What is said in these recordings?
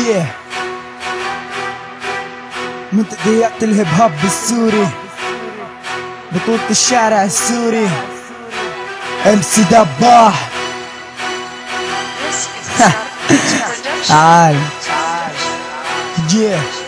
yeah. منتديات الهيب هوب السوري، بطولة الشارع السوري، MC دباح. تعال yeah.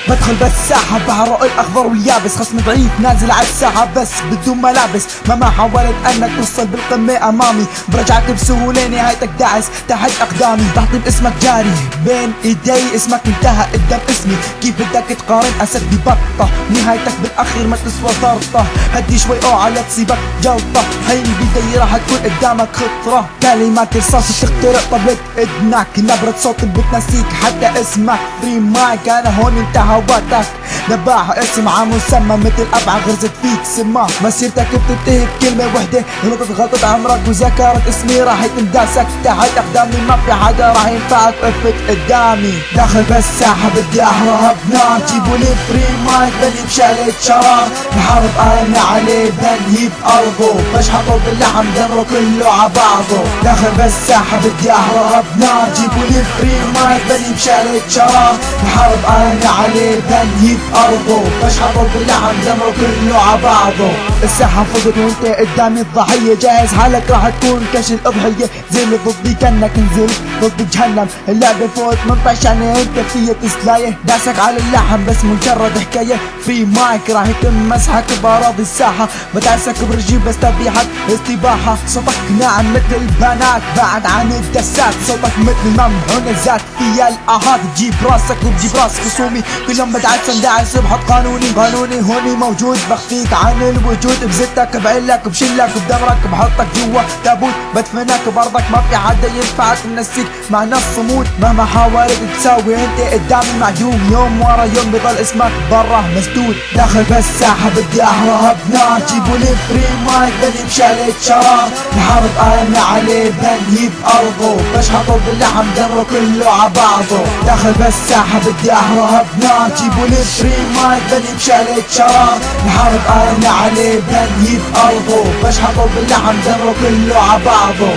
بدخل بس ساحة بعرق الأخضر واليابس، خصم ضعيف نازل على الساحة بس بدون ملابس. مهما حاولت أنك توصل بالقمة أمامي، برجعك بسهولة نهايتك داعس تحت أقدامي. تحطي باسمك جاري بين إيدي، اسمك انتهى قدام اسمي، كيف بدك تقارن أسد ببطة؟ نهايتك بالأخير ما تسوى ضرطة. هدي شوي على تسيبك جلطة، هاي البداية راح تكون قدامك خطرة. كلمات رصاص تخترق طبلة إذنك، نبرة صوت بتنسيك حتى اسمك. فري مايك أنا هون انتهى وقتك، دباح اسم عام مسمى مثل أبعى غرزت فيك سما. مسيرتك بتنتهي بكلمة وحدة، غلطت غلطت عمرك وذكرت اسمي راح تنداسك تحت أقدامي. ما في حدا راح ينفعك وقفت قدامي. داخل بس ساحة بدي أحرق بنار، جيبولي فري مايك بني بشالة شرار. بحارب أنا عليه بنهي بأرضه، بشحطه باللحم دمره كله عبعضه. داخل بس ساحة بدي أحرق بنار، جيبولي فري مايك بني بشالة شرار. بحارب أنا عليه بنهي بأرضه، بشحطه باللحم دمره كله عبعضه. الساحة فضت وانت قدامي الضحية، جاهز حالك راح تكون كاش الأضحية. زي اللي ضدي كأنك نزلت ضد جهنم، اللعبة فوق 18 يعني انت فيها تسلاية. داسك على اللحم بس مجرد حكاية. في مايك راح يتم مسحك بأراضي الساحة، بدعسك برجيب بس تبيحك استباحة. صوتك ناعم مثل البنات بعد عن الدسات، صوتك مثل ممحون الذات فيها الآهات. تجيب راسك وبجيب راس خصومي، كلهم بدعس اندعس بحط قانوني. قانوني هوني موجود بخفيك عن الوجود، بزتك بعلك بشلك بدمرك بحطك جوا تابوت. بدفنك برضك ما في حدا ينفعك منسيك معنا الصمود. مهما حاولت تساوي انت قدامي معدوم، يوم ورا يوم بضل اسمك برا مسدود. داخل بس ساحة بدي احرق بنار، جيبولي فري مايك بني بشالة شرار. بحارب انا عليه بنهي بأرضه، بشحطه باللحم دمره كله عبعضه. داخل بس ساحة بدي احرق بنار، جيبولي فري مايك بني بشالة شرار. بحارب انا عليه بنهي بأرضه، بشحطه باللحم دمره كله عبعضه.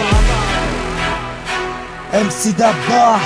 MC دباح